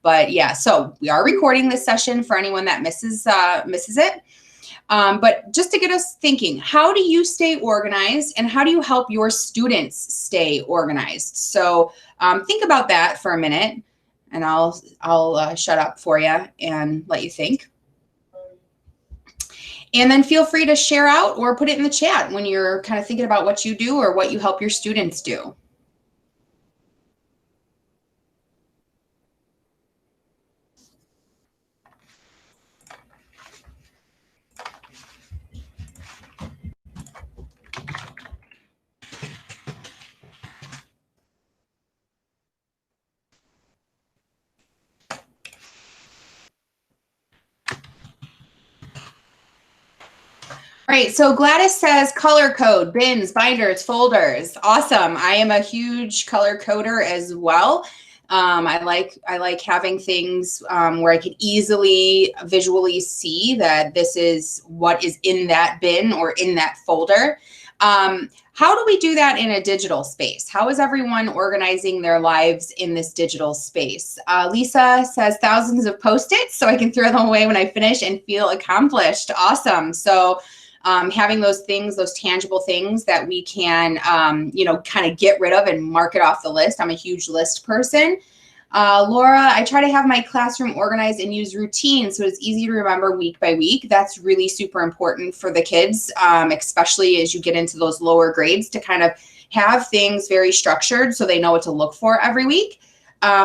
But yeah, so we are recording this session for anyone that misses it. But just to get us thinking, how do you stay organized and how do you help your students stay organized? So think about that for a minute, and I'll shut up for you and let you think. And then feel free to share out or put it in the chat when you're kind of thinking about what you do or what you help your students do. All right, so Gladys says color code, bins, binders, folders. Awesome. I am a huge color coder as well. I like having things where I could easily visually see that this is what is in that bin or in that folder. How do we do that in a digital space? How is everyone organizing their lives in this digital space? Lisa says thousands of Post-its so I can throw them away when I finish and feel accomplished. Awesome. So having those things, those tangible things that we can, kind of get rid of and mark it off the list. I'm a huge list person. Laura, I try to have my classroom organized and use routines so it's easy to remember week by week. That's really super important for the kids, especially as you get into those lower grades, to kind of have things very structured so they know what to look for every week.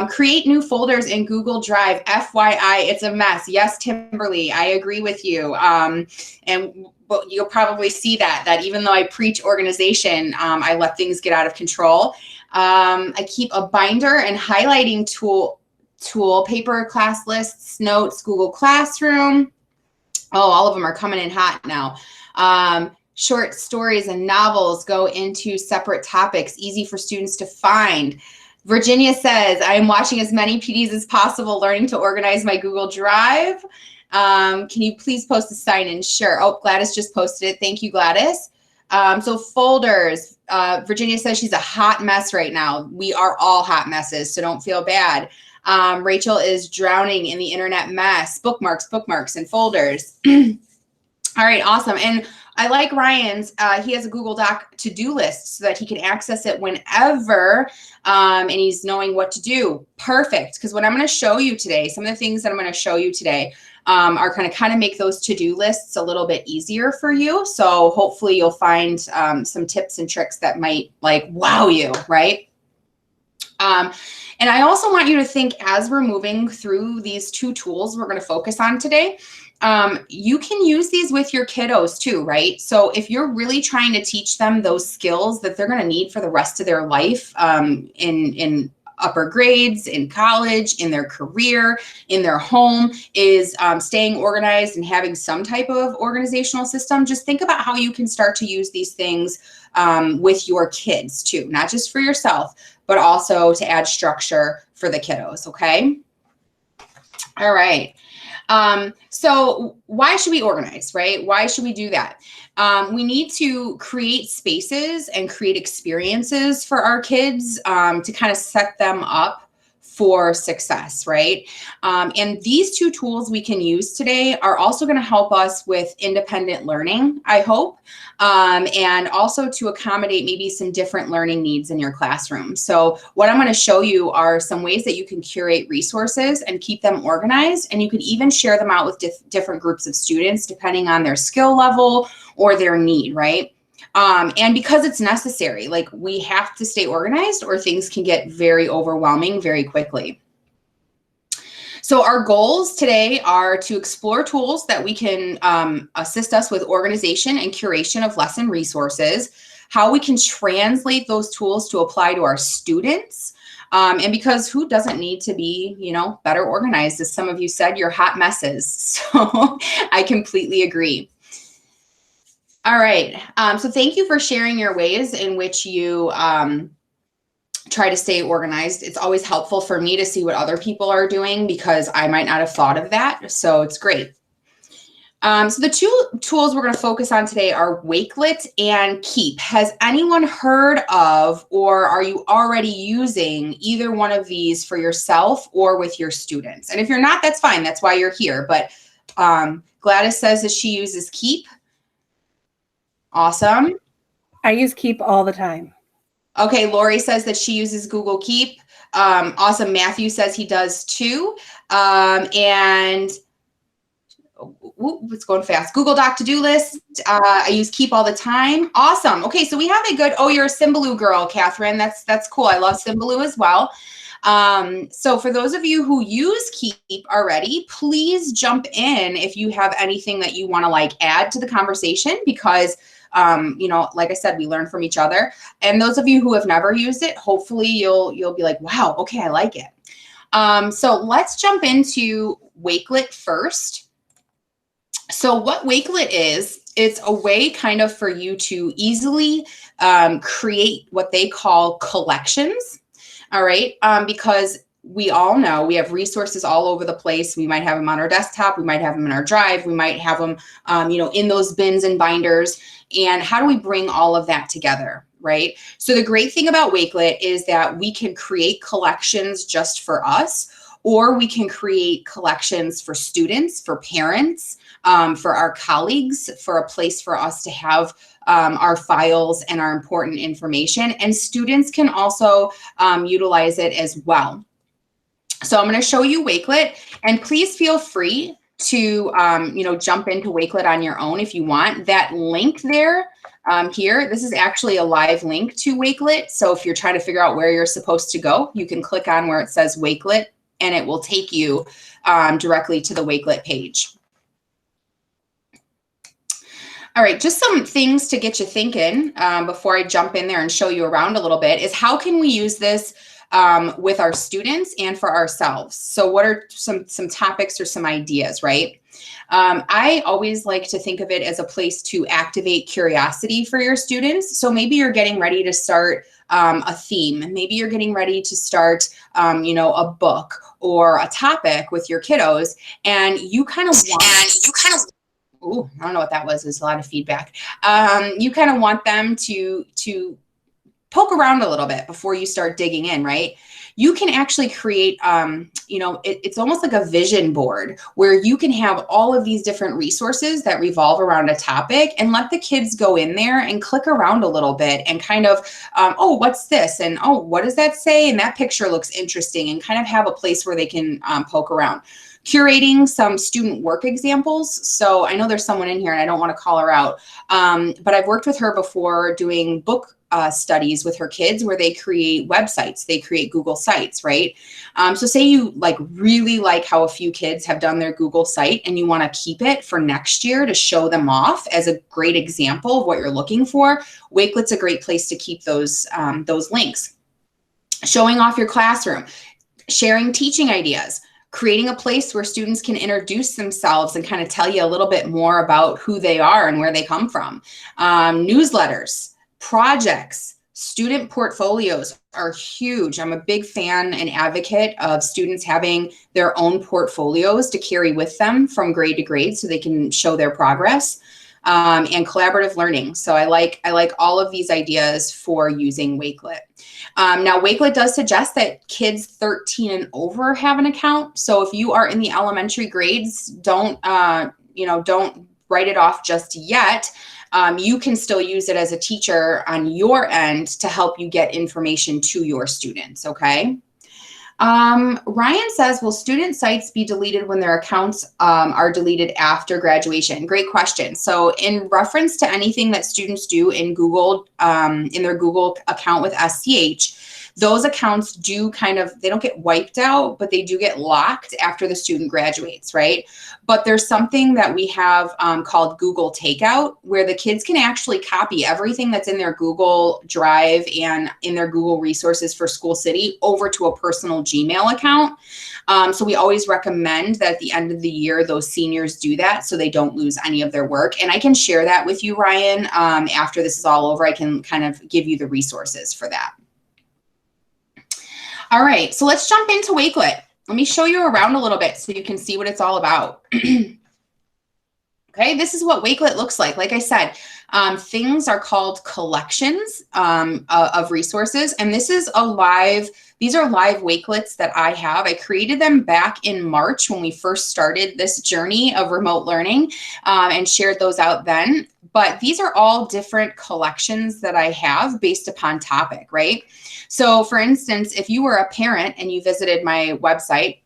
Create new folders in Google Drive. FYI, it's a mess. Yes, Timberly, I agree with you. But you'll probably see that even though I preach organization, I let things get out of control. I keep a binder and highlighting tool, paper class lists, notes, Google Classroom. Oh, all of them are coming in hot now. Short stories and novels go into separate topics, easy for students to find. Virginia says, I am watching as many PDs as possible, learning to organize my Google Drive. Can you please post a sign-in? Sure. Oh, Gladys just posted it. Thank you, Gladys. So folders, Virginia says she's a hot mess right now. We are all hot messes, so don't feel bad. Rachel is drowning in the internet mess. Bookmarks, and folders. All right, awesome. And I like Ryan's, he has a Google Doc to-do list so that he can access it whenever, and he's knowing what to do. Perfect, because what I'm going to show you today, some of the things that I'm going to show you today are kind of make those to-do lists a little bit easier for you. So hopefully you'll find some tips and tricks that might wow you, right? And I also want you to think, as we're moving through these two tools we're going to focus on today, you can use these with your kiddos too, right? So if you're really trying to teach them those skills that they're going to need for the rest of their life, in upper grades, in college, in their career, in their home, is staying organized and having some type of organizational system, just think about how you can start to use these things with your kids too, not just for yourself, but also to add structure for the kiddos, okay? All right. So why should we organize, right? Why should we do that? We need to create spaces and create experiences for our kids to kind of set them up for success, right? And these two tools we can use today are also going to help us with independent learning, I hope, and also to accommodate maybe some different learning needs in your classroom. So what I'm going to show you are some ways that you can curate resources and keep them organized, and you can even share them out with different groups of students depending on their skill level or their need, right? And because it's necessary, like we have to stay organized or things can get very overwhelming very quickly. So our goals today are to explore tools that we can assist us with organization and curation of lesson resources, how we can translate those tools to apply to our students. And because who doesn't need to be, better organized? As some of you said, you're hot messes. So I completely agree. All right. So thank you for sharing your ways in which you try to stay organized. It's always helpful for me to see what other people are doing because I might not have thought of that. So it's great. So the two tools we're going to focus on today are Wakelet and Keep. Has anyone heard of, or are you already using either one of these for yourself or with your students? And if you're not, that's fine. That's why you're here. But Gladys says that she uses Keep. Awesome. I use Keep all the time. Okay, Lori says that she uses Google Keep. Awesome. Matthew says he does too. And it's going fast. Google Doc to-do list. I use Keep all the time. Awesome. Okay, so we have a good, oh, you're a Symbaloo girl, Catherine. That's cool. I love Symbaloo as well. So for those of you who use Keep already, please jump in if you have anything that you want to like add to the conversation, because you know, like I said, we learn from each other. And those of you who have never used it, hopefully you'll be like, wow, okay, I like it. So let's jump into Wakelet first. So what Wakelet is, it's a way kind of for you to easily create what they call collections. All right, because we all know we have resources all over the place. We might have them on our desktop. We might have them in our drive. We might have them, you know, in those bins and binders. And how do we bring all of that together, right? So the great thing about Wakelet is that we can create collections just for us, or we can create collections for students, for parents, for our colleagues, for a place for us to have our files and our important information. And students can also utilize it as well. So I'm going to show you Wakelet, and please feel free to you know, jump into Wakelet on your own if you want. That link there here, this is actually a live link to Wakelet. So if you're trying to figure out where you're supposed to go, you can click on where it says Wakelet, and it will take you directly to the Wakelet page. All right, just some things to get you thinking before I jump in there and show you around a little bit is how can we use this with our students and for ourselves? So what are some topics or some ideas, right? I always like to think of it as a place to activate curiosity for your students. So maybe you're getting ready to start a theme. Maybe you're getting ready to start, you know, a book or a topic with your kiddos, and you kind of want, ooh, I don't know what that was. There's a lot of feedback. You kind of want them to poke around a little bit before you start digging in, right? You can actually create, you know, it's almost like a vision board where you can have all of these different resources that revolve around a topic, and let the kids go in there and click around a little bit and kind of, oh, what's this? And oh, what does that say? And that picture looks interesting, and kind of have a place where they can poke around. Curating some student work examples. So I know there's someone in here and I don't want to call her out, but I've worked with her before doing book studies with her kids where they create websites, they create Google sites, right? So say you really like how a few kids have done their Google site and you want to keep it for next year to show them off as a great example of what you're looking for. Wakelet's a great place to keep those links. Showing off your classroom, sharing teaching ideas, creating a place where students can introduce themselves and kind of tell you a little bit more about who they are and where they come from. Newsletters, projects, student portfolios are huge. I'm a big fan and advocate of students having their own portfolios to carry with them from grade to grade so they can show their progress. And collaborative learning. So I like all of these ideas for using Wakelet. Now, Wakelet does suggest that kids 13 and over have an account. So if you are in the elementary grades, don't write it off just yet. You can still use it as a teacher on your end to help you get information to your students, okay? Ryan says, will student sites be deleted when their accounts are deleted after graduation? Great question. So in reference to anything that students do in Google, in their Google account with SCH, those accounts do they don't get wiped out, but they do get locked after the student graduates, right? But there's something that we have called Google Takeout, where the kids can actually copy everything that's in their Google Drive and in their Google resources for School City over to a personal Gmail account. So we always recommend that at the end of the year, those seniors do that so they don't lose any of their work. And I can share that with you, Ryan. After this is all over, I can kind of give you the resources for that. All right, so let's jump into Wakelet. Let me show you around a little bit so you can see what it's all about. Okay, this is what Wakelet looks like. Like I said, things are called collections of resources, and this is these are live Wakelets that I have. I created them back in March when we first started this journey of remote learning, and shared those out then. But these are all different collections that I have based upon topic, right? So for instance, if you were a parent and you visited my website,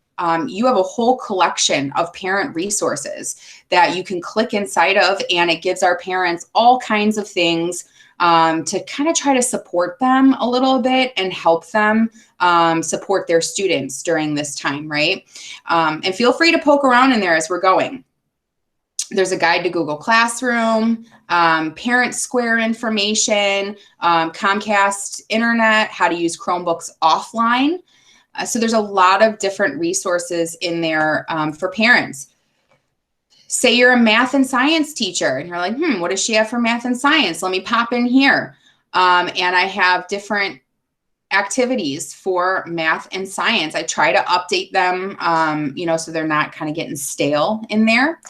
you have a whole collection of parent resources that you can click inside of, and it gives our parents all kinds of things to kind of try to support them a little bit and help them support their students during this time, right? And feel free to poke around in there as we're going. There's a guide to Google Classroom, Parent Square information, Comcast Internet, how to use Chromebooks offline. So there's a lot of different resources in there for parents. Say you're a math and science teacher and you're like, what does she have for math and science? Let me pop in here. And I have different activities for math and science. I try to update them, so they're not kind of getting stale in there.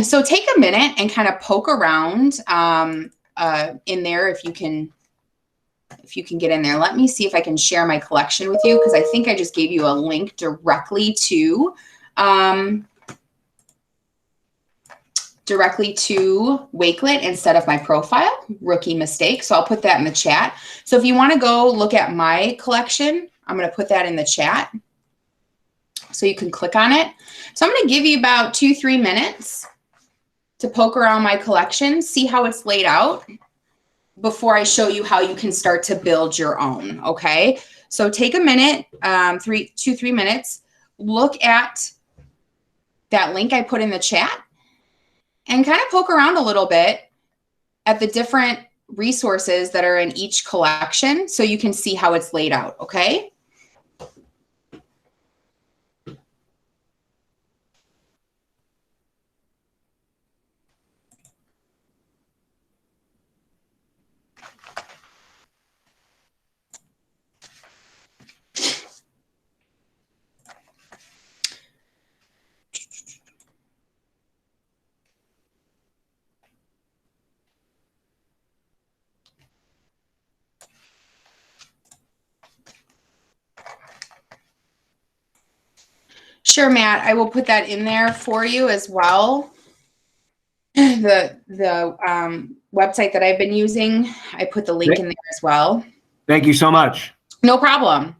So take a minute and kind of poke around in there if you can get in there. Let me see if I can share my collection with you, because I think I just gave you a link directly to Wakelet instead of my profile. Rookie mistake. So I'll put that in the chat. So if you want to go look at my collection, I'm going to put that in the chat so you can click on it. So I'm going to give you about 2-3 minutes to poke around my collection, see how it's laid out before I show you how you can start to build your own, okay? So take a minute, 2-3 minutes, look at that link I put in the chat and kind of poke around a little bit at the different resources that are in each collection so you can see how it's laid out, okay? Sure, Matt, I will put that in there for you as well. The website that I've been using, I put the link in there as well. Thank you so much. No problem.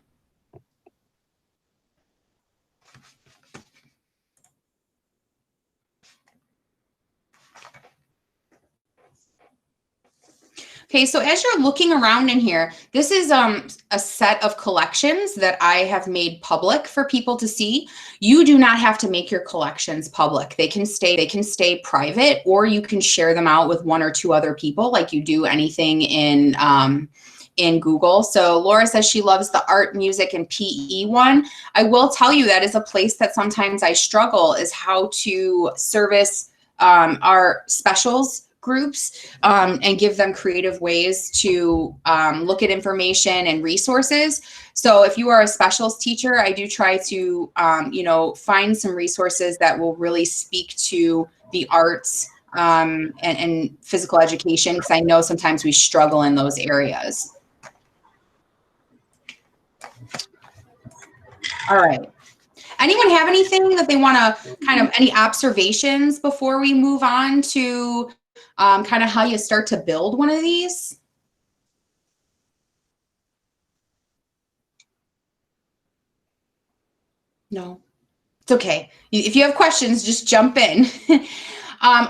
Okay, so as you're looking around in here, this is a set of collections that I have made public for people to see. You do not have to make your collections public. They can stay private, or you can share them out with 1 or 2 other people like you do anything in Google. So Laura says she loves the art, music, and PE one. I will tell you that is a place that sometimes I struggle, is how to service our specials groups and give them creative ways to look at information and resources. So if you are a specials teacher, I do try to, find some resources that will really speak to the arts and physical education, because I know sometimes we struggle in those areas. All right. Anyone have anything that they want to any observations before we move on to kind of how you start to build one of these? No, it's okay. If you have questions, just jump in.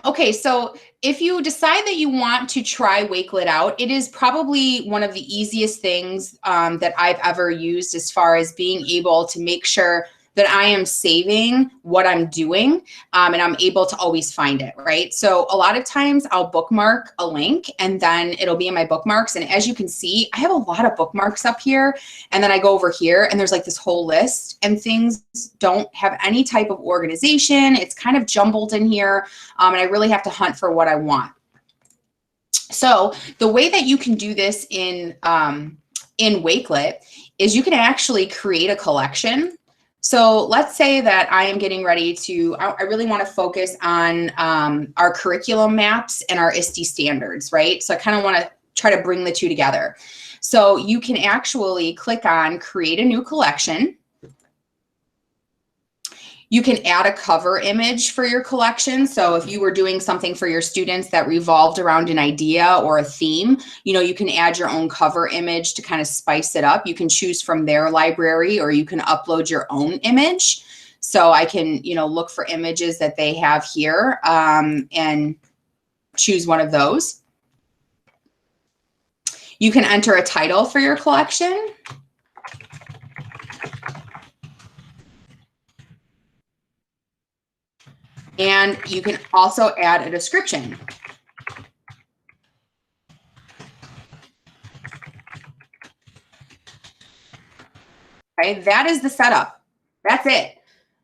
Okay, so if you decide that you want to try Wakelet out, it is probably one of the easiest things that I've ever used, as far as being able to make sure that I am saving what I'm doing and I'm able to always find it, right? So a lot of times I'll bookmark a link and then it'll be in my bookmarks. And as you can see, I have a lot of bookmarks up here, and then I go over here and there's like this whole list, and things don't have any type of organization. It's kind of jumbled in here, and I really have to hunt for what I want. So the way that you can do this in Wakelet is you can actually create a collection So let's say that I am getting ready to, I really want to focus on our curriculum maps and our ISTE standards, right? So I kind of want to try to bring the two together. So you can actually click on create a new collection. You can add a cover image for your collection. So if you were doing something for your students that revolved around an idea or a theme, you know, you can add your own cover image to kind of spice it up. You can choose from their library, or you can upload your own image. So I can, you know, look for images that they have here and choose one of those. You can enter a title for your collection. And you can also add a description. Okay, that is the setup. That's it.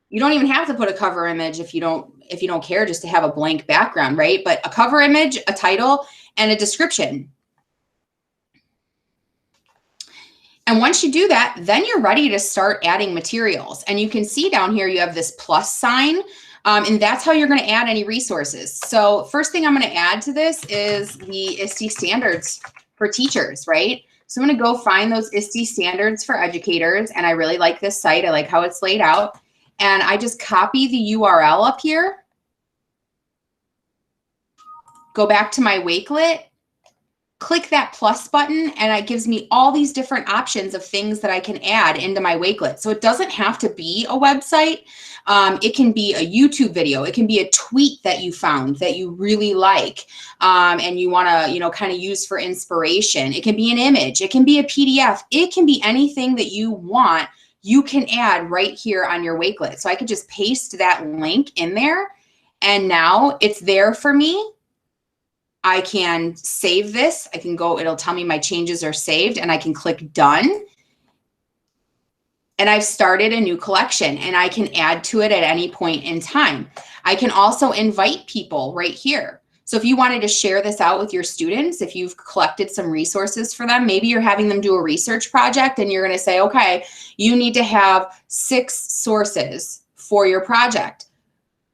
You don't even have to put a cover image if you don't care, just to have a blank background, right? But a cover image, a title, and a description. And once you do that, then you're ready to start adding materials. And you can see down here, you have this plus sign. And that's how you're going to add any resources. So first thing I'm going to add to this is the ISTE standards for teachers, right? So I'm going to go find those ISTE standards for educators. And I really like this site. I like how it's laid out. And I just copy the URL up here. Go back to my Wakelet. Click that plus button, and it gives me all these different options of things that I can add into my Wakelet. So it doesn't have to be a website. It can be a YouTube video. It can be a tweet that you found that you really like and you want to, you know, kind of use for inspiration. It can be an image. It can be a PDF. It can be anything that you want. You can add right here on your Wakelet. So I could just paste that link in there, and now it's there for me. I can save this. I can go, it'll tell me my changes are saved, and I can click done. And I've started a new collection, and I can add to it at any point in time. I can also invite people right here. So if you wanted to share this out with your students, if you've collected some resources for them, maybe you're having them do a research project and you're going to say, okay, you need to have 6 sources for your project.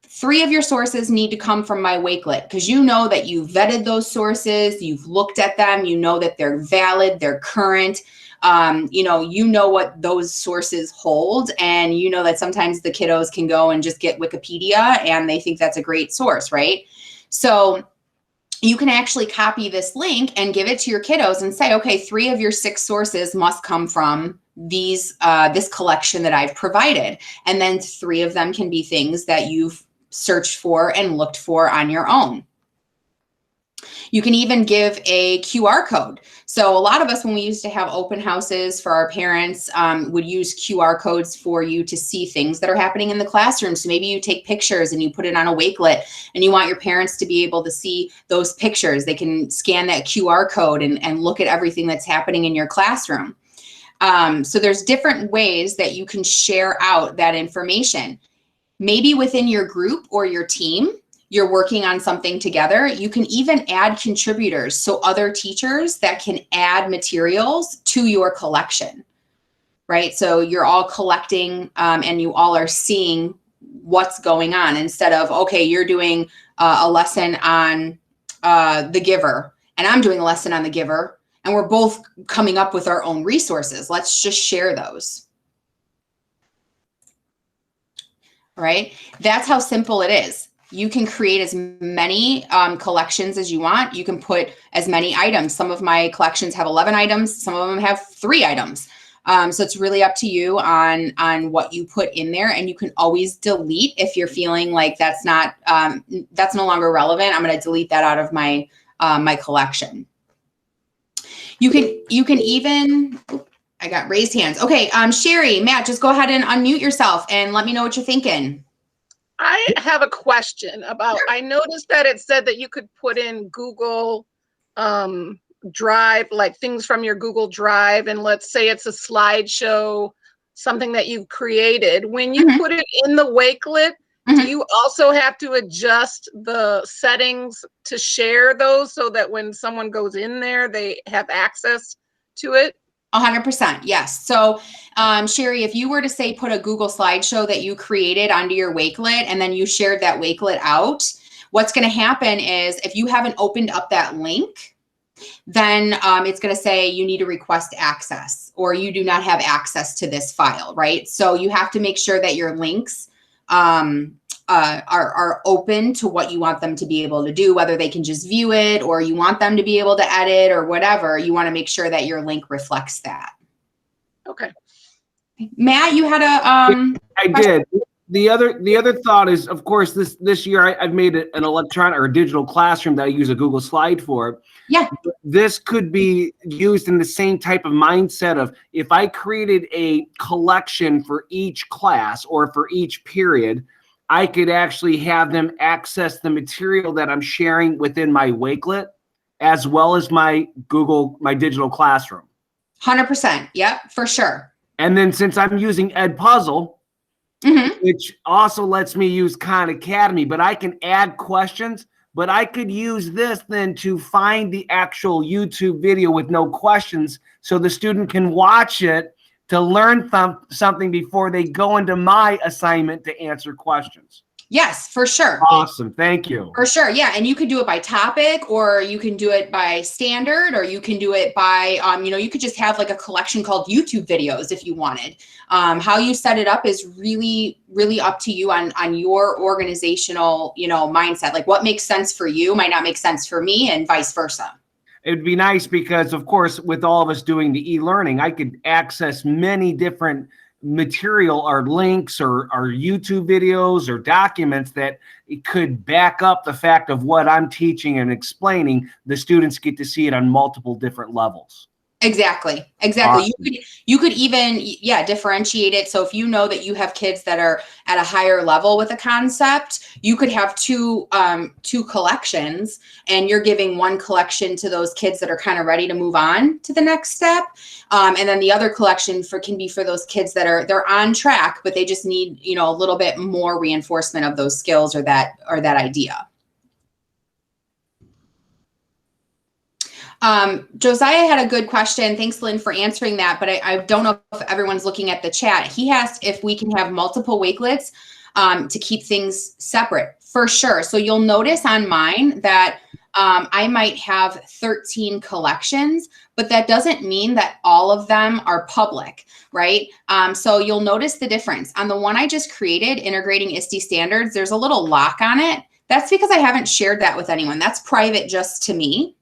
3 of your sources need to come from my Wakelet, because you know that you've vetted those sources, you've looked at them, you know that they're valid, they're current, you know what those sources hold, and you know that sometimes the kiddos can go and just get Wikipedia and they think that's a great source, right? So you can actually copy this link and give it to your kiddos and say, okay, 3 of your 6 sources must come from these this collection that I've provided, and then 3 of them can be things that you've searched for and looked for on your own. You can even give a QR code. So a lot of us, when we used to have open houses for our parents, would use QR codes for you to see things that are happening in the classroom. So maybe you take pictures and you put it on a Wakelet, and you want your parents to be able to see those pictures. They can scan that QR code and look at everything that's happening in your classroom. So there's different ways that you can share out that information. Maybe within your group or your team, you're working on something together. You can even add contributors, so other teachers that can add materials to your collection, right? So you're all collecting and you all are seeing what's going on, instead of, okay, you're doing a lesson on the giver and I'm doing a lesson on the giver, and we're both coming up with our own resources. Let's just share those. Right? That's how simple it is. You can create as many collections as you want. You can put as many items. Some of my collections have 11 items. Some of them have 3 items. So it's really up to you on what you put in there, and you can always delete if you're feeling like that's not that's no longer relevant. I'm going to delete that out of my my collection. You can even. I got raised hands. Okay, Sherry, Matt, just go ahead and unmute yourself and let me know what you're thinking. I have a question about, I noticed that it said that you could put in Google Drive, like things from your Google Drive, and let's say it's a slideshow, something that you've created. When you put it in the Wakelet, do you also have to adjust the settings to share those so that when someone goes in there, they have access to it? 100%. Yes. So, Sherry, if you were to say, put a Google slideshow that you created onto your Wakelet and then you shared that Wakelet out, what's going to happen is if you haven't opened up that link, then it's going to say you need to request access or you do not have access to this file, right? So you have to make sure that your links are open to what you want them to be able to do, whether they can just view it or you want them to be able to edit or whatever. You want to make sure that your link reflects that. Okay. Matt, you had a I did. The other thought is, of course, this year I've made an electronic or a digital classroom that I use a Google Slide for. Yeah. This could be used in the same type of mindset of if I created a collection for each class or for each period, I could actually have them access the material that I'm sharing within my Wakelet as well as my digital classroom. 100%. Yep, for sure. And then since I'm using Edpuzzle, which also lets me use Khan Academy, but I can add questions, but I could use this then to find the actual YouTube video with no questions so the student can watch it to learn something before they go into my assignment to answer questions. Yes, for sure. Awesome. Thank you. For sure. Yeah. And you could do it by topic, or you can do it by standard, or you can do it by, you could just have like a collection called YouTube videos if you wanted. How you set it up is really, really up to you on your organizational, mindset. Like what makes sense for you might not make sense for me and vice versa. It'd be nice because, of course, with all of us doing the e-learning, I could access many different material or links or YouTube videos or documents that it could back up the fact of what I'm teaching and explaining. The students get to see it on multiple different levels. Exactly. Awesome. You could even, differentiate it. So if you know that you have kids that are at a higher level with a concept, you could have two collections, and you're giving one collection to those kids that are kind of ready to move on to the next step. And then the other collection can be for those kids that they're on track, but they just need, a little bit more reinforcement of those skills or that idea. Josiah had a good question. Thanks, Lynn, for answering that. But I don't know if everyone's looking at the chat. He asked if we can have multiple Wakelets to keep things separate. For sure. So you'll notice on mine that I might have 13 collections, but that doesn't mean that all of them are public, right? So you'll notice the difference. On the one I just created, integrating ISTE standards, there's a little lock on it. That's because I haven't shared that with anyone. That's private just to me.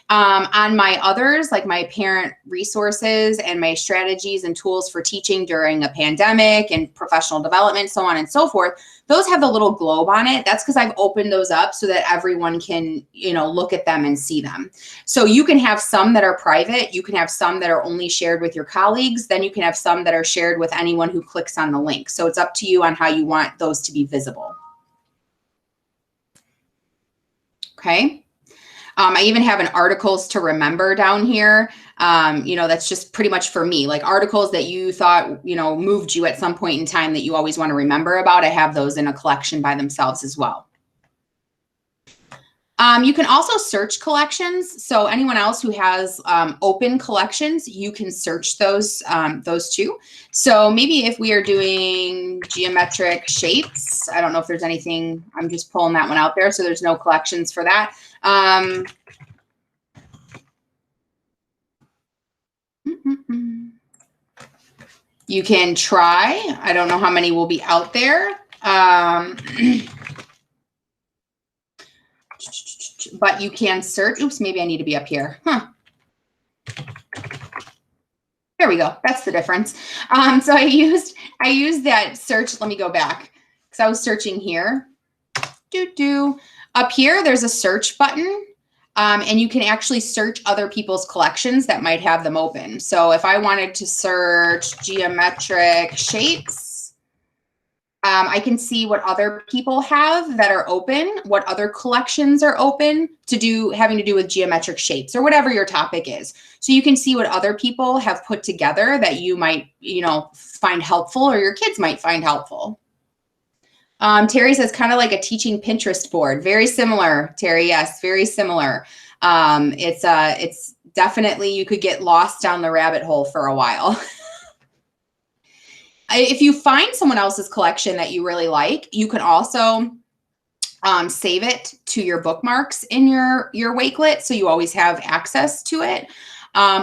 On my others, like my parent resources and my strategies and tools for teaching during a pandemic and professional development, so on and so forth, those have the little globe on it. That's because I've opened those up so that everyone can, look at them and see them. So you can have some that are private. You can have some that are only shared with your colleagues. Then you can have some that are shared with anyone who clicks on the link. So it's up to you on how you want those to be visible. Okay. I even have an articles to remember down here. That's just pretty much for me, like articles that you thought, moved you at some point in time that you always want to remember about. I have those in a collection by themselves as well. You can also search collections. So anyone else who has open collections, you can search those too. So maybe if we are doing geometric shapes, I don't know if there's anything, I'm just pulling that one out there. So there's no collections for that. You can try. I don't know how many will be out there. But you can search. Oops, maybe I need to be up here. There we go. That's the difference. So I used that search. Let me go back because I was searching here. Up here, there's a search button. And you can actually search other people's collections that might have them open. So if I wanted to search geometric shapes, I can see what other people have that are open, what other collections are open having to do with geometric shapes or whatever your topic is. So you can see what other people have put together that you might, find helpful or your kids might find helpful. Terry says kind of like a teaching Pinterest board. Very similar, Terry. Yes, very similar. It's definitely you could get lost down the rabbit hole for a while. If you find someone else's collection that you really like, you can also save it to your bookmarks in your Wakelet, so you always have access to it.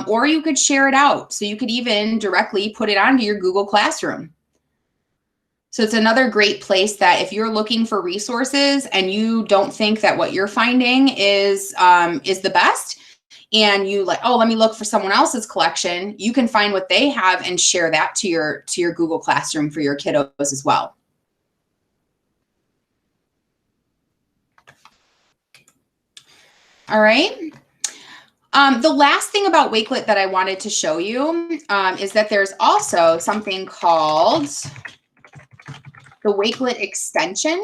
Or you could share it out. So you could even directly put it onto your Google Classroom. So it's another great place that if you're looking for resources and you don't think that what you're finding is the best, and you like, oh, let me look for someone else's collection, you can find what they have and share that to your Google Classroom for your kiddos as well. All right. The last thing about Wakelet that I wanted to show you is that there's also something called the Wakelet extension.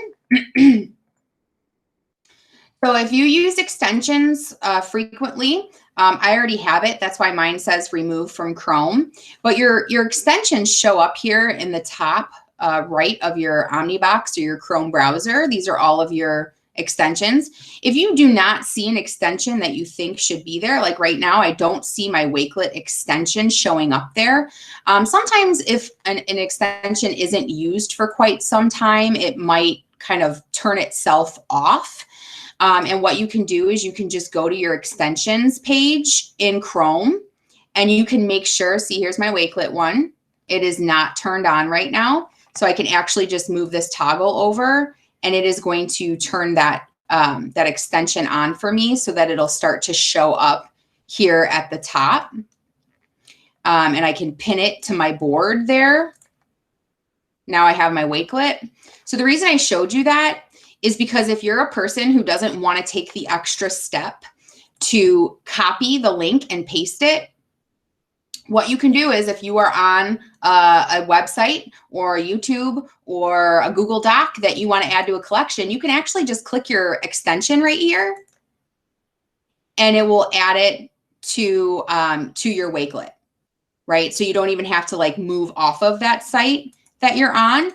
So if you use extensions frequently, I already have it. That's why mine says remove from Chrome. But your extensions show up here in the top right of your Omnibox or your Chrome browser. These are all of your extensions. If you do not see an extension that you think should be there, like right now, I don't see my Wakelet extension showing up there. Sometimes if an extension isn't used for quite some time, it might kind of turn itself off. And what you can do is you can just go to your extensions page in Chrome and you can make sure, see, here's my Wakelet one. It is not turned on right now. So I can actually just move this toggle over and it is going to turn that, that extension on for me so that it'll start to show up here at the top. And I can pin it to my board there. Now I have my Wakelet. So the reason I showed you that is because if you're a person who doesn't want to take the extra step to copy the link and paste it, what you can do is if you are on a website or a YouTube or a Google Doc that you want to add to a collection, you can actually just click your extension right here and it will add it to your Wakelet, right? So you don't even have to like move off of that site that you're on.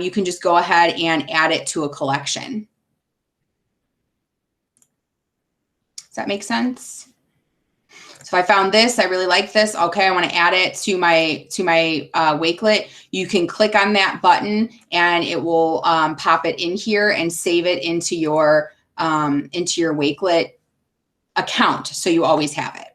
You can just go ahead and add it to a collection. Does that make sense? So if I found this, I really like this. Okay, I want to add it to my Wakelet. You can click on that button and it will pop it in here and save it into your Wakelet account, so you always have it.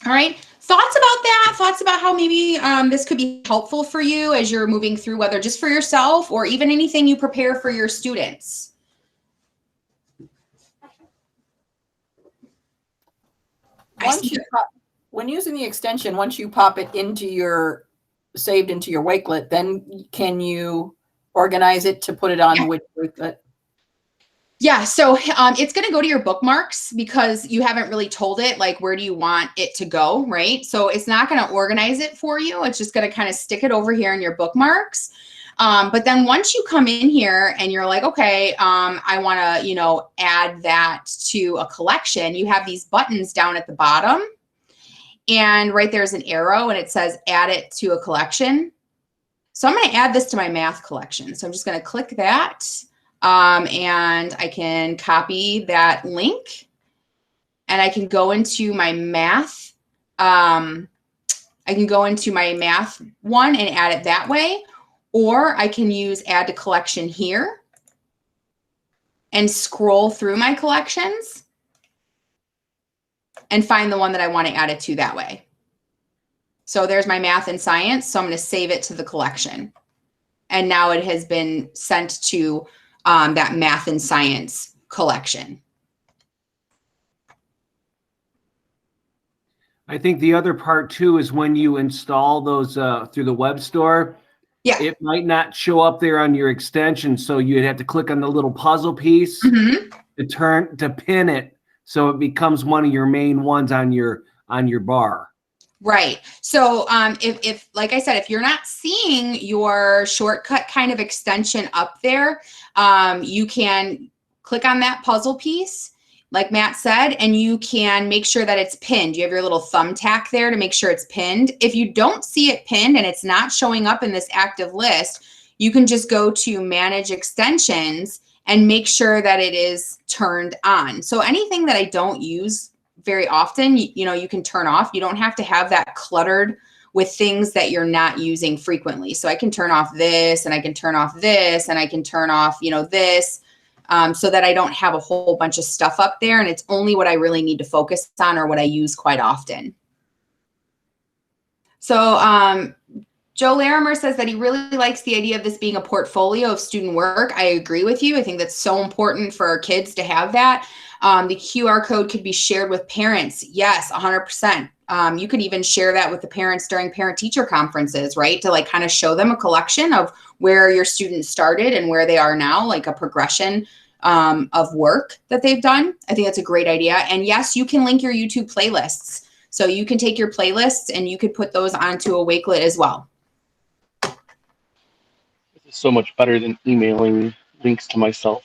All right. Thoughts about that? Thoughts about how maybe this could be helpful for you as you're moving through, whether just for yourself or even anything you prepare for your students? When using the extension, once you pop it into your, saved into your Wakelet, then can you organize it to put it on which Wakelet? Yeah, so it's going to go to your bookmarks because you haven't really told it, like, where do you want it to go, right? So it's not going to organize it for you. It's just going to kind of stick it over here in your bookmarks. But then once you come in here and you're like, okay, I want to, you know, add that to a collection, you have these buttons down at the bottom. And right there's an arrow and it says add it to a collection. So I'm going to add this to my math collection. So I'm just going to click that. And I can copy that link and I can go into my math. I can go into my math one and add it that way, or I can use add to collection here and scroll through my collections and find the one that I want to add it to that way. So there's my math and science. So I'm going to save it to the collection. And now it has been sent to that math and science collection. I think the other part too is when you install those through the web store, yeah, it might not show up there on your extension. So you'd have to click on the little puzzle piece to pin it so it becomes one of your main ones on your bar. Right. So if like I said, if you're not seeing your shortcut kind of extension up there, you can click on that puzzle piece, like Matt said, and you can make sure that it's pinned. You have your little thumbtack there to make sure it's pinned. If you don't see it pinned and it's not showing up in this active list, you can just go to Manage Extensions and make sure that it is turned on. So anything that I don't use very often, you know, you can turn off. You don't have to have that cluttered with things that you're not using frequently. So I can turn off this, and I can turn off this, and I can turn off, you know, this, so that I don't have a whole bunch of stuff up there, and it's only what I really need to focus on or what I use quite often. So Joe Larimer says that he really likes the idea of this being a portfolio of student work. I agree with you. I think that's so important for our kids to have that. The QR code could be shared with parents. Yes, 100%. You could even share that with the parents during parent-teacher conferences, right? To like kind of show them a collection of where your students started and where they are now, like a progression of work that they've done. I think that's a great idea. And yes, you can link your YouTube playlists. So you can take your playlists and you could put those onto a Wakelet as well. This is so much better than emailing links to myself.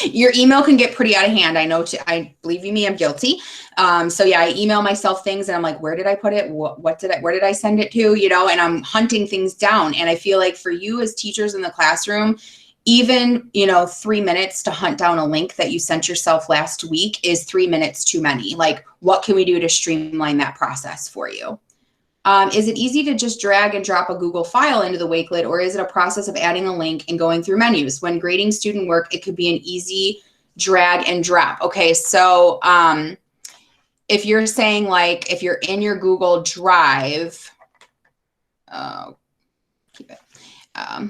Your email can get pretty out of hand. I know, I believe you me, I'm guilty. So yeah, I email myself things and I'm like, where did I put it? Where did I send it to? You know, and I'm hunting things down. And I feel like for you as teachers in the classroom, even, you know, 3 minutes to hunt down a link that you sent yourself last week is 3 minutes too many. Like, what can we do to streamline that process for you? Is it easy to just drag and drop a Google file into the Wakelet, or is it a process of adding a link and going through menus? When grading student work, it could be an easy drag and drop. Okay, so if you're saying like, if you're in your Google Drive, keep it.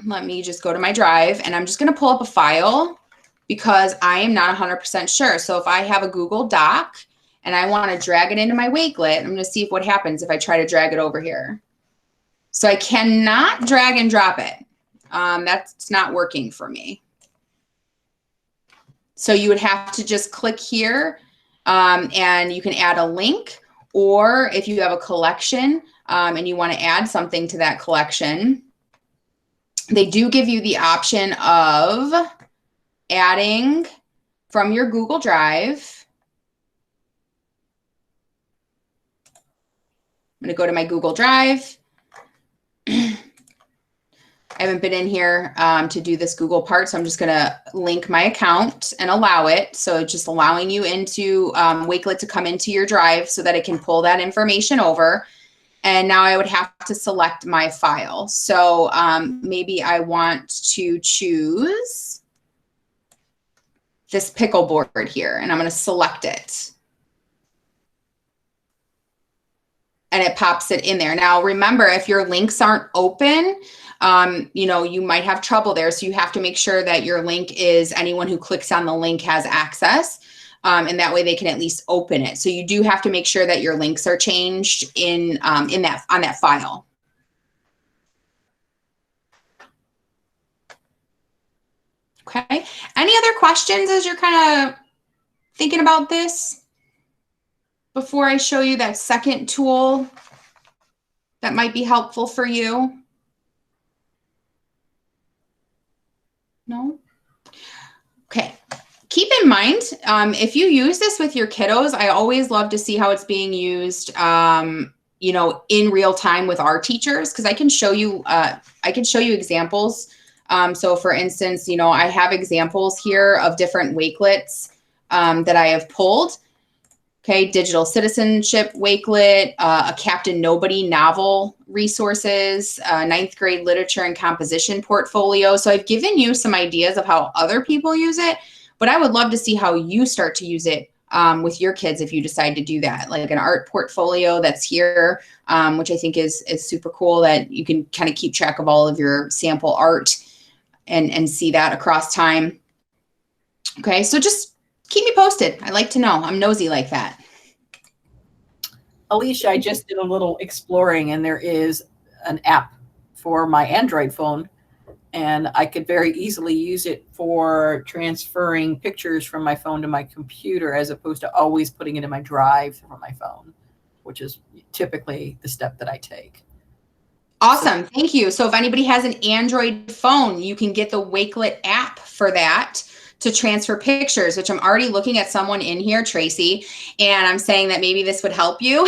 Let me just go to my Drive, and I'm just going to pull up a file because I am not 100% sure. So if I have a Google Doc and I want to drag it into my Wakelet, I'm going to see what happens if I try to drag it over here. So I cannot drag and drop it. That's not working for me. So you would have to just click here, and you can add a link, or if you have a collection and you want to add something to that collection, they do give you the option of adding from your Google Drive. I'm going to go to my Google Drive. I haven't been in here to do this Google part, so I'm just going to link my account and allow it. So just allowing you into Wakelet to come into your Drive so that it can pull that information over. And now I would have to select my file. So maybe I want to choose this pickle board here, and I'm going to select it. And it pops it in there. Now, remember, if your links aren't open, you know, you might have trouble there. So you have to make sure that your link is anyone who clicks on the link has access. And that way they can at least open it. So you do have to make sure that your links are changed on that file. Okay. Any other questions as you're kind of thinking about this before I show you that second tool that might be helpful for you? No? Okay. Keep in mind, if you use this with your kiddos, I always love to see how it's being used, you know, in real time with our teachers, because I can show you examples. So for instance, you know, I have examples here of different Wakelets that I have pulled. Okay, digital citizenship Wakelet, a Captain Nobody novel resources, 9th grade literature and composition portfolio. So I've given you some ideas of how other people use it. But I would love to see how you start to use it with your kids if you decide to do that, like an art portfolio that's here, which I think is super cool, that you can kind of keep track of all of your sample art and see that across time. Okay, so just keep me posted. I like to know. I'm nosy like that. Alicia, I just did a little exploring, and there is an app for my Android phone, and I could very easily use it for transferring pictures from my phone to my computer, as opposed to always putting it in my Drive from my phone, which is typically the step that I take. Awesome. Thank you. So if anybody has an Android phone, you can get the Wakelet app for that to transfer pictures, which I'm already looking at someone in here, Tracy, and I'm saying that maybe this would help you.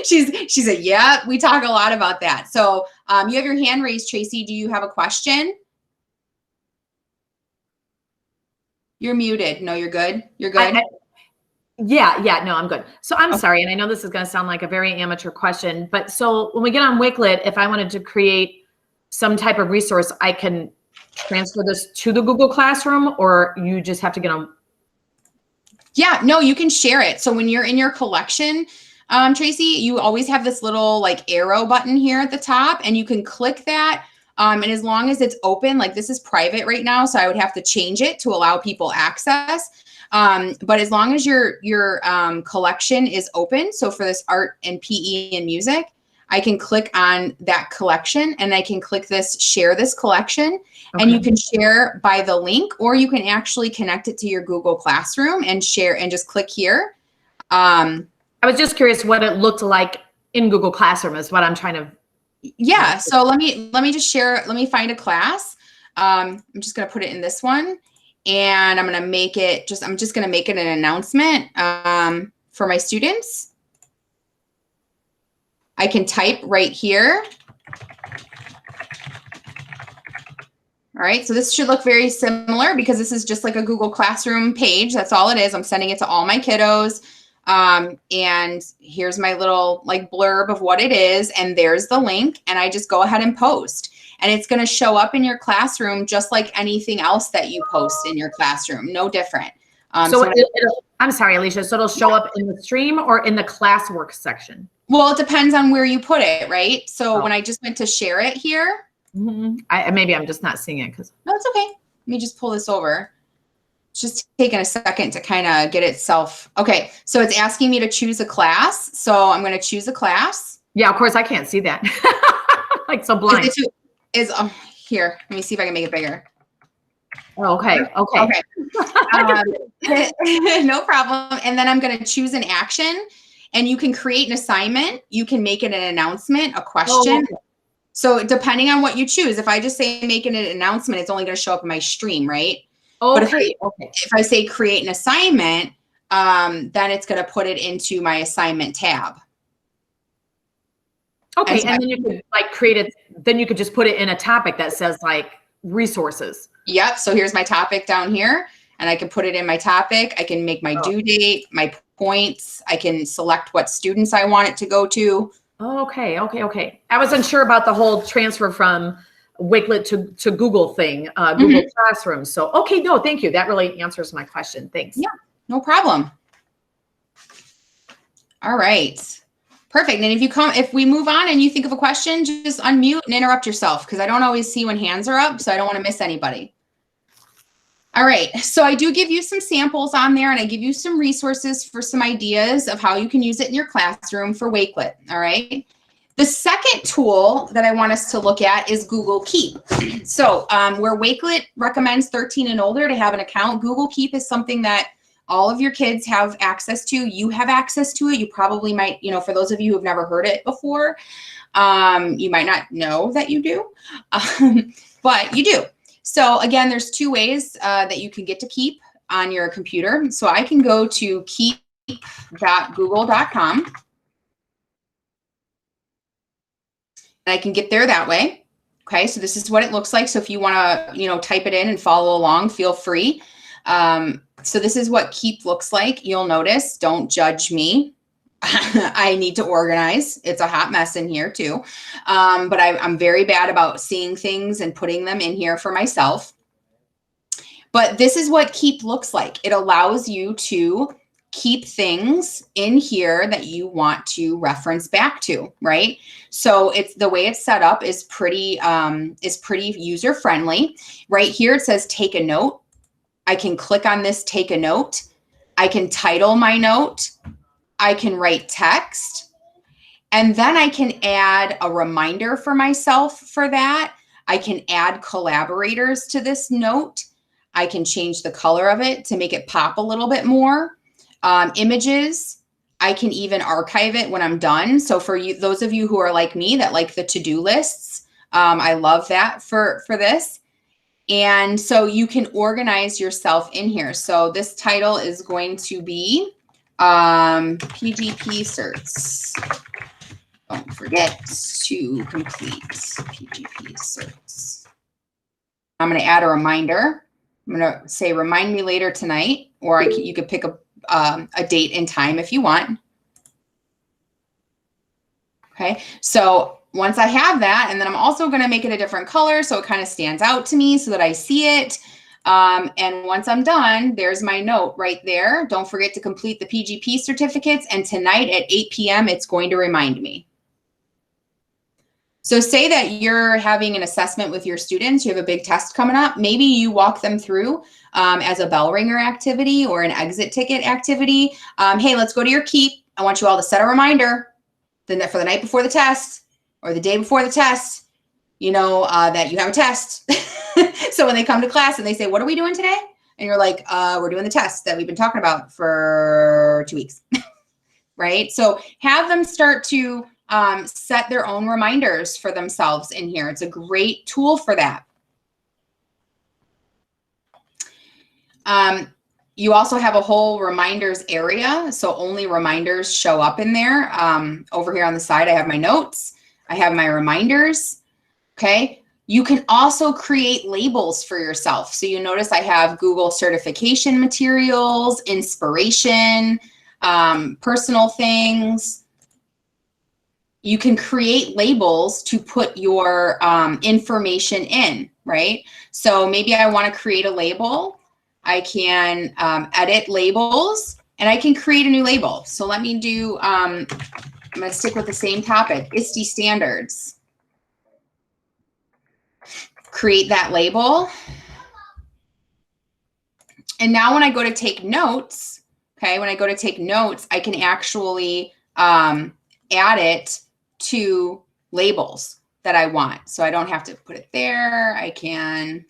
She said, yeah, we talk a lot about that. So you have your hand raised, Tracy. Do you have a question? You're muted. No, you're good. You're good. Yeah, no, I'm good. So I'm sorry, and I know this is going to sound like a very amateur question, but so when we get on Wakelet, if I wanted to create some type of resource, I can transfer this to the Google Classroom, or you just have to get on? Yeah, no, you can share it. So when you're in your collection, Tracy, you always have this little like arrow button here at the top, and you can click that. And as long as it's open, like this is private right now, so I would have to change it to allow people access. But as long as your collection is open, so for this art and PE and music, I can click on that collection and I can click this, share this collection, and you can share by the link, or you can actually connect it to your Google Classroom and share and just click here. I was just curious what it looked like in Google Classroom is what I'm trying to. Yeah. So let me just share, let me find a class. I'm just going to put it in this one. And I'm going to make it I'm just going to make it an announcement for my students. I can type right here. All right, so this should look very similar because this is just like a Google Classroom page. That's all it is. I'm sending it to all my kiddos. And here's my little like blurb of what it is. And there's the link. And I just go ahead and post. And it's going to show up in your classroom just like anything else that you post in your classroom. No different. I'm sorry, Alicia. So it'll show up in the stream or in the classwork section? Well, it depends on where you put it, right? So when I just went to share it here. Maybe I'm just not seeing it because. No, it's okay. Let me just pull this over. It's just taking a second to kind of get itself. Okay, so it's asking me to choose a class. So I'm going to choose a class. Yeah, of course, I can't see that. Like so blind. Here, let me see if I can make it bigger. Oh, okay. No problem. And then I'm going to choose an action, and you can create an assignment. You can make it an announcement, a question. So depending on what you choose, if I just say making an announcement, it's only going to show up in my stream, right? But if I say create an assignment, then it's going to put it into my assignment tab. Okay, and then you could like create it. Then you could just put it in a topic that says like resources. Yep. So here's my topic down here, and I can put it in my topic. I can make my due date, my points. I can select what students I want it to go to. Okay. I wasn't sure about the whole transfer from Wakelet to Google thing, Google Classroom. So, okay, no, thank you. That really answers my question. Thanks. Yeah, no problem. All right. Perfect. And if we move on and you think of a question, just unmute and interrupt yourself because I don't always see when hands are up, so I don't want to miss anybody. All right. So I do give you some samples on there, and I give you some resources for some ideas of how you can use it in your classroom for Wakelet. All right. The second tool that I want us to look at is Google Keep. So where Wakelet recommends 13 and older to have an account, Google Keep is something that all of your kids have access to. You have access to it. You probably might, for those of you who have never heard it before, you might not know that you do, but you do. So again, there's two ways that you can get to Keep on your computer. So I can go to keep.google.com. And I can get there that way. Okay, so this is what it looks like. So if you want to, type it in and follow along, feel free. So this is what Keep looks like. You'll notice, don't judge me. I need to organize. It's a hot mess in here too. But I'm very bad about seeing things and putting them in here for myself. But this is what Keep looks like. It allows you to keep things in here that you want to reference back to, right? So it's the way it's set up is pretty user friendly. Right here it says take a note. I can click on this, take a note. I can title my note. I can write text. And then I can add a reminder for myself for that. I can add collaborators to this note. I can change the color of it to make it pop a little bit more. Images, I can even archive it when I'm done. So for you, those of you who are like me that like the to-do lists, I love that for this. And so you can organize yourself in here. So this title is going to be PGP certs. Don't forget to complete PGP certs. I'm going to add a reminder. I'm going to say, remind me later tonight, or you could pick a date and time if you want. Okay, so once I have that, and then I'm also going to make it a different color so it kind of stands out to me so that I see it. And once I'm done, there's my note right there. Don't forget to complete the PGP certificates. And tonight at 8 p.m., it's going to remind me. So say that you're having an assessment with your students, you have a big test coming up. Maybe you walk them through as a bell ringer activity or an exit ticket activity. Hey, let's go to your Keep. I want you all to set a reminder for the night before the test or the day before the test, you know, that you have a test. So when they come to class and they say, what are we doing today? And you're like, we're doing the test that we've been talking about for 2 weeks, right? So have them start to set their own reminders for themselves in here. It's a great tool for that. You also have a whole reminders area. So only reminders show up in there. Over here on the side, I have my notes. I have my reminders. Okay. You can also create labels for yourself. So you notice I have Google certification materials, inspiration, personal things. You can create labels to put your information in, right? So maybe I want to create a label. I can edit labels and I can create a new label. So let me do, I'm going to stick with the same topic, ISTE standards. Create that label. And now when I go to take notes, okay, when I go to take notes, I can actually add it to labels that I want. So I don't have to put it there. I can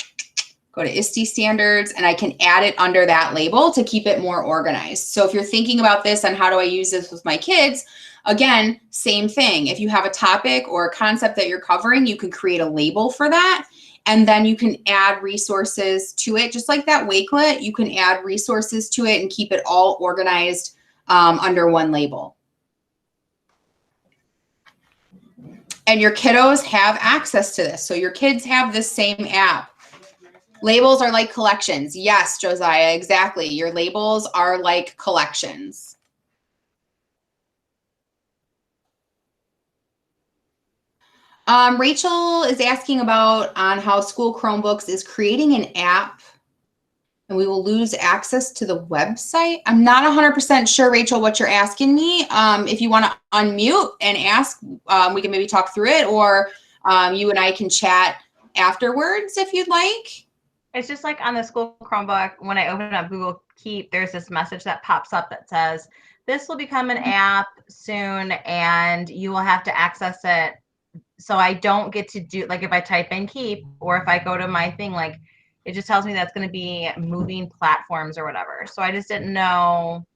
go to ISTE standards and I can add it under that label to keep it more organized. So if you're thinking about this and how do I use this with my kids, again, same thing. If you have a topic or a concept that you're covering, you can create a label for that. And then you can add resources to it. Just like that Wakelet, you can add resources to it and keep it all organized under one label. And your kiddos have access to this. So your kids have this same app. Labels are like collections. Yes, Josiah, exactly. Your labels are like collections. Rachel is asking about on how School Chromebooks is creating an app and we will lose access to the website. I'm not 100% sure, Rachel, what you're asking me. If you want to unmute and ask, we can maybe talk through it, or you and I can chat afterwards if you'd like. It's just like on the School Chromebook, when I open up Google Keep, there's this message that pops up that says, this will become an app soon and you will have to access it. So I don't get to do, like if I type in Keep or if I go to my thing, like it just tells me that's going to be moving platforms or whatever. So I just didn't know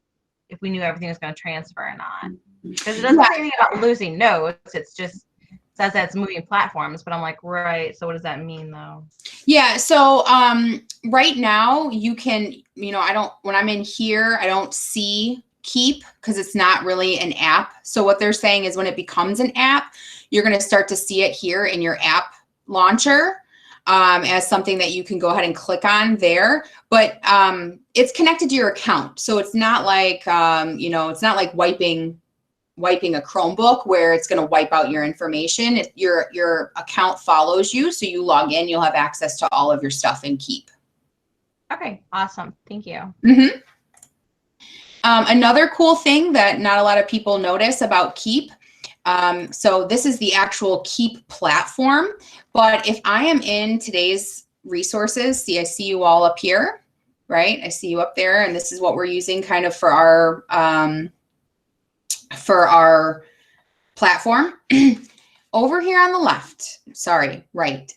if we knew everything was going to transfer or not. Because it doesn't say anything about losing notes. It's just says that it's moving platforms, but I'm like, right. So what does that mean though? Yeah. So right now you can, you know, when I'm in here, I don't see Keep because it's not really an app. So what they're saying is when it becomes an app, you're going to start to see it here in your app launcher as something that you can go ahead and click on there. But it's connected to your account. So it's not like, you know, it's not like wiping a Chromebook where it's going to wipe out your information. Your account follows you. So you log in, you'll have access to all of your stuff in Keep. Okay, awesome. Thank you. Mm-hmm. Another cool thing that not a lot of people notice about Keep, so this is the actual Keep platform, but if I am in today's resources, see, I see you all up here, right? I see you up there, and this is what we're using kind of for our platform. Over here on the left, sorry, right,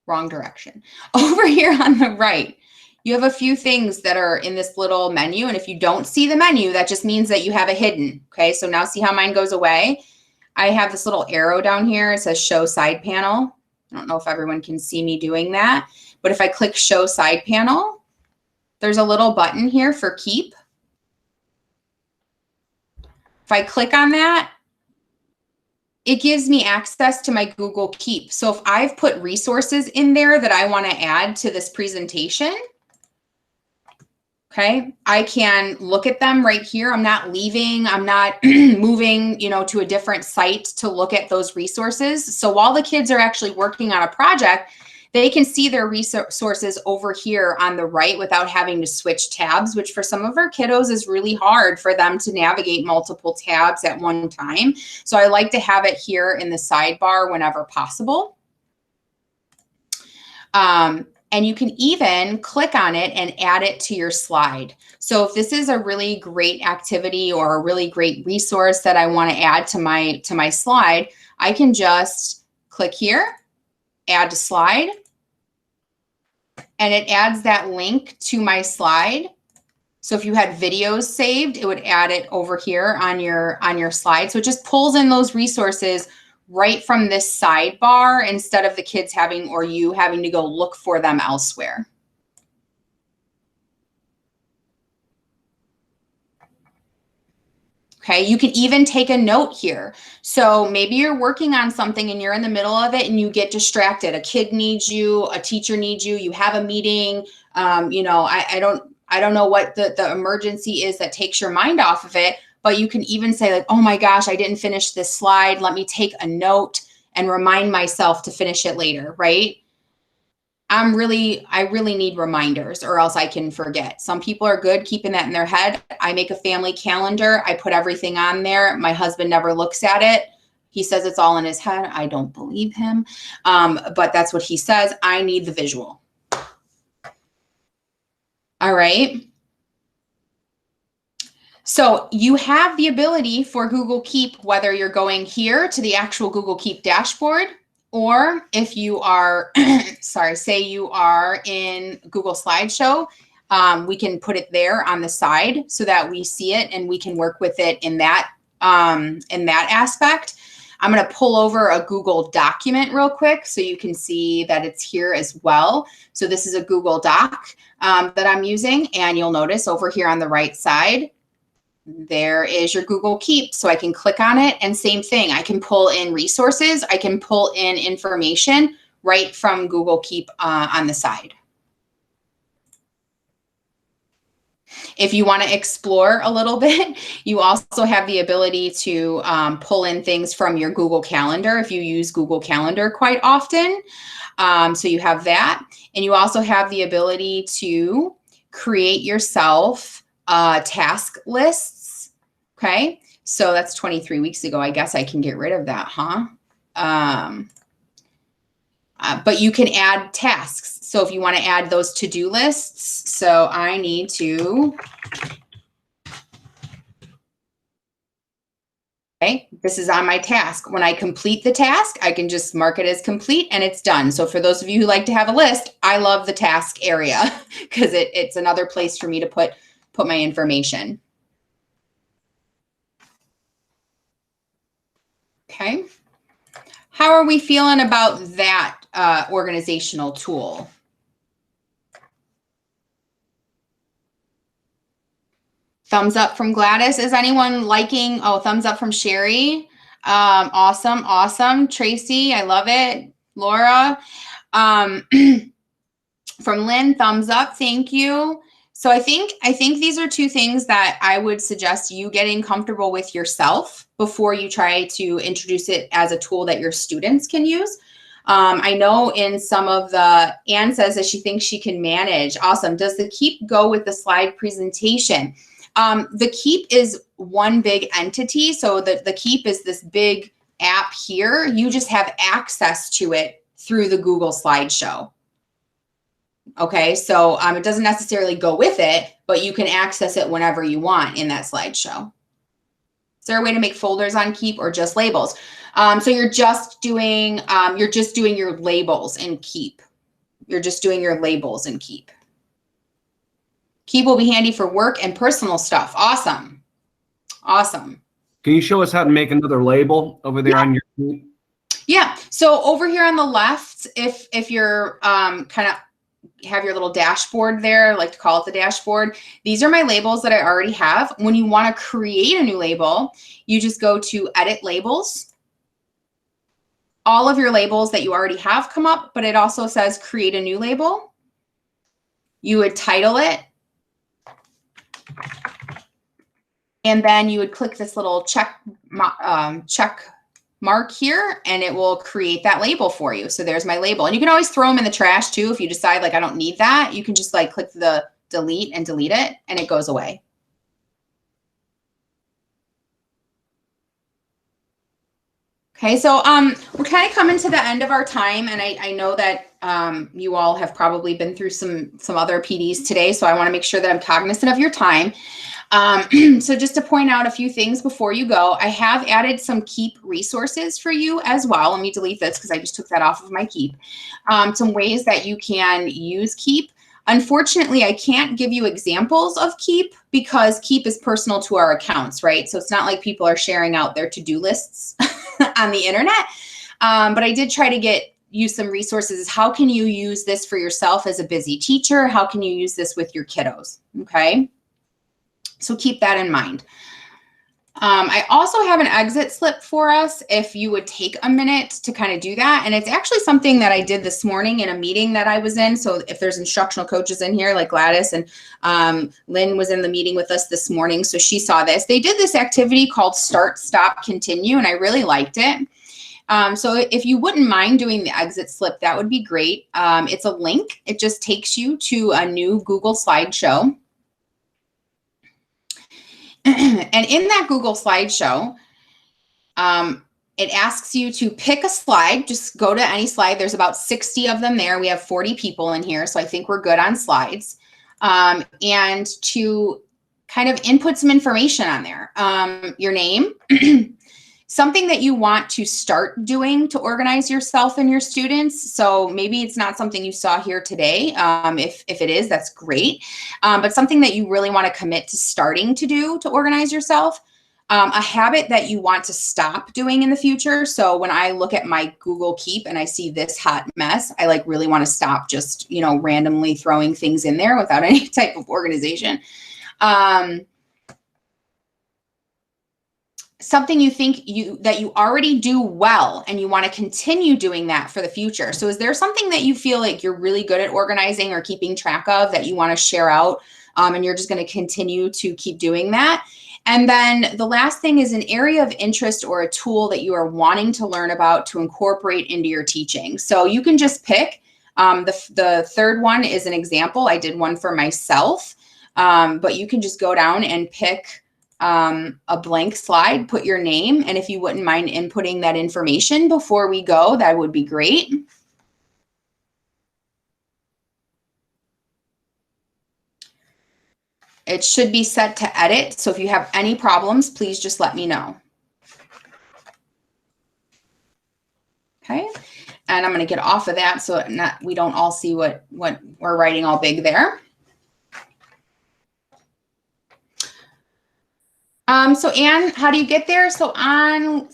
wrong direction. Over here on the right, you have a few things that are in this little menu. And if you don't see the menu, that just means that you have it hidden. Okay, so now see how mine goes away? I have this little arrow down here. It says show side panel. I don't know if everyone can see me doing that, but if I click show side panel, there's a little button here for Keep. If I click on that, it gives me access to my Google Keep. So if I've put resources in there that I want to add to this presentation, Okay, I can look at them right here. I'm not leaving, I'm not moving, you know, to a different site to look at those resources. So while the kids are actually working on a project, they can see their resources over here on the right without having to switch tabs, which for some of our kiddos is really hard for them to navigate multiple tabs at one time. So I like to have it here in the sidebar whenever possible. And you can even click on it and add it to your slide. So if this is a really great activity or a really great resource that I want to add to my slide, I can just click here, add to slide, and it adds that link to my slide. So if you had videos saved, it would add it over here on your slide. So it just pulls in those resources right from this sidebar instead of the kids having or you having to go look for them elsewhere. Okay, you can even take a note here. So maybe you're working on something and you're in the middle of it and you get distracted. A kid needs you, a teacher needs you, you have a meeting. You know, I don't know what the emergency is that takes your mind off of it. But you can even say like, oh my gosh, I didn't finish this slide. Let me take a note and remind myself to finish it later, right? I really need reminders or else I can forget. Some people are good keeping that in their head. I make a family calendar. I put everything on there. My husband never looks at it. He says it's all in his head. I don't believe him. But that's what he says. I need the visual. All right. So you have the ability for Google Keep, whether you're going here to the actual Google Keep dashboard, or if you are, sorry, say you are in Google Slideshow, we can put it there on the side so that we see it and we can work with it in that aspect. I'm going to pull over a Google document real quick so you can see that it's here as well. So this is a Google Doc that I'm using, and you'll notice over here on the right side, there is your Google Keep. So I can click on it and same thing. I can pull in resources. I can pull in information right from Google Keep on the side. If you want to explore a little bit, you also have the ability to pull in things from your Google Calendar if you use Google Calendar quite often. So you have that. And you also have the ability to create yourself task lists. Okay, so that's 23 weeks ago. I guess I can get rid of that, huh? But you can add tasks. So if you want to add those to-do lists, so I need to, okay, this is on my task. When I complete the task, I can just mark it as complete and it's done. So for those of you who like to have a list, I love the task area because it's another place for me to put my information. Okay. How are we feeling about that organizational tool? Thumbs up from Gladys. Is anyone liking? Oh, thumbs up from Sherry. Awesome. Awesome. Tracy, I love it. Laura. From Lynn, thumbs up. Thank you. So I think these are two things that I would suggest you getting comfortable with yourself before you try to introduce it as a tool that your students can use. I know in some of Anne says that she thinks she can manage. Awesome. Does the Keep go with the slide presentation? The Keep is one big entity. So the Keep is this big app here. You just have access to it through the Google Slideshow. Okay, so it doesn't necessarily go with it, but you can access it whenever you want in that slideshow. Is there a way to make folders on Keep or just labels? So you're just doing your labels in Keep. You're just doing your labels in Keep. Keep will be handy for work and personal stuff. Awesome. Awesome. Can you show us how to make another label over there on your Keep? Yeah. So over here on the left, if you're kind of have your little dashboard there, I like to call it the dashboard. These are my labels that I already have. When you want to create a new label, you just go to Edit Labels. All of your labels that you already have come up, but it also says Create a New Label. You would title it, And then you would click this little check mark here, and it will create that label for you. So there's my label. And you can always throw them in the trash too. If you decide like, I don't need that, you can just like click the delete and delete it, and it goes away. Okay, so we're kind of coming to the end of our time, and I know that you all have probably been through some other PDs today, so I want to make sure that I'm cognizant of your time. So just to point out a few things before you go, I have added some Keep resources for you as well. Let me delete this because I just took that off of my Keep. Some ways that you can use Keep. Unfortunately, I can't give you examples of Keep because Keep is personal to our accounts, right? So it's not like people are sharing out their to-do lists on the internet. But I did try to get you some resources. How can you use this for yourself as a busy teacher? How can you use this with your kiddos? Okay. So keep that in mind. I also have an exit slip for us if you would take a minute to kind of do that. And it's actually something that I did this morning in a meeting that I was in. So if there's instructional coaches in here like Gladys and Lynn was in the meeting with us this morning. So she saw this. They did this activity called Start, Stop, Continue, and I really liked it. So if you wouldn't mind doing the exit slip, that would be great. It's a link. It just takes you to a new Google slideshow. And in that Google slideshow, it asks you to pick a slide. Just go to any slide. There's about 60 of them there. We have 40 people in here, so I think we're good on slides. And to kind of input some information on there. Your name, something that you want to start doing to organize yourself and your students. So maybe it's not something you saw here today. If it is, that's great. But something that you really want to commit to starting to do to organize yourself. A habit that you want to stop doing in the future. So when I look at my Google Keep and I see this hot mess, I like really want to stop just, you know, randomly throwing things in there without any type of organization. Something you think that you already do well and you want to continue doing that for the future. So is there something that you feel like you're really good at organizing or keeping track of that you want to share out, and you're just going to continue to keep doing that? And then the last thing is an area of interest or a tool that you are wanting to learn about to incorporate into your teaching. So you can just pick. The third one is an example. I did one for myself, but you can just go down and pick a blank slide, put your name, and if you wouldn't mind inputting that information before we go, that would be great. It should be set to edit, so if you have any problems, please just let me know. Okay, and I'm going to get off of that so we don't all see what we're writing all big there. So Anne, how do you get there? So on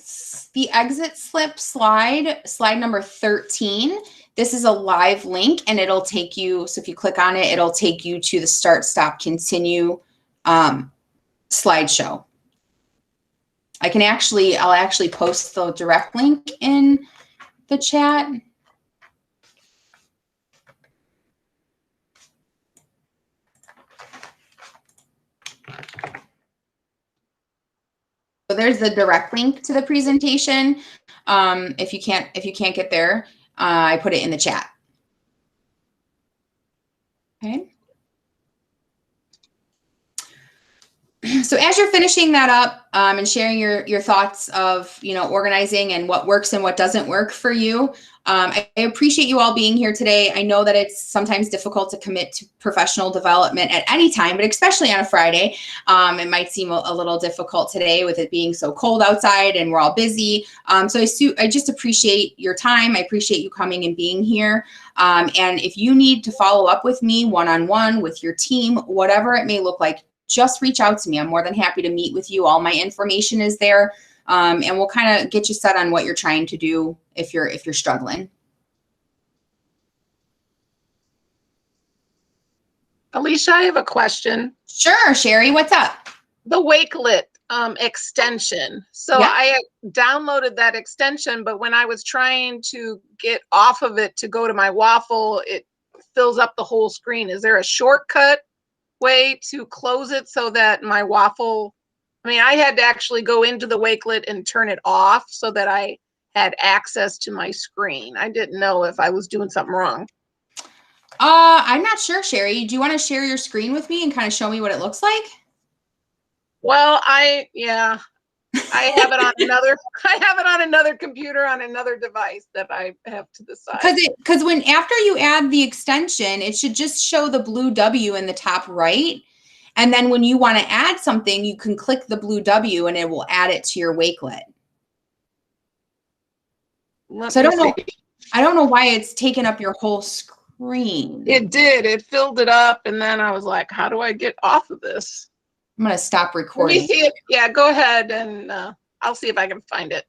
the exit slip slide number 13, this is a live link and it'll take you, so if you click on it, it'll take you to the Start, Stop, Continue slideshow. I'll actually post the direct link in the chat. So there's the direct link to the presentation. If you can't get there, I put it in the chat. Okay. So as you're finishing that up and sharing your thoughts of, you know, organizing and what works and what doesn't work for you, I appreciate you all being here today. I know that it's sometimes difficult to commit to professional development at any time, but especially on a Friday. It might seem a little difficult today with it being so cold outside and we're all busy. So I just appreciate your time. I appreciate you coming and being here. And if you need to follow up with me one-on-one with your team, whatever it may look like, just reach out to me. I'm more than happy to meet with you. All my information is there. And we'll kind of get you set on what you're trying to do if you're struggling. Alicia, I have a question. Sure, Sherry, what's up? The Wakelet extension. So Yeah. I downloaded that extension, but when I was trying to get off of it to go to my waffle, it fills up the whole screen. Is there a shortcut way to close it so that my waffle I mean, I had to actually go into the Wakelet and turn it off so that I had access to my screen. I didn't know if I was doing something wrong. I'm not sure, Sherry. Do you want to share your screen with me and kind of show me what it looks like? Well, I have it on another computer on another device that I have to the side. Because when after you add the extension, it should just show the blue W in the top right. And then when you want to add something, you can click the blue W and it will add it to your Wakelet. So I don't know why it's taken up your whole screen. It did. It filled it up, and then I was like, how do I get off of this? I'm going to stop Let recording. me see it. Yeah, go ahead, and I'll see if I can find it.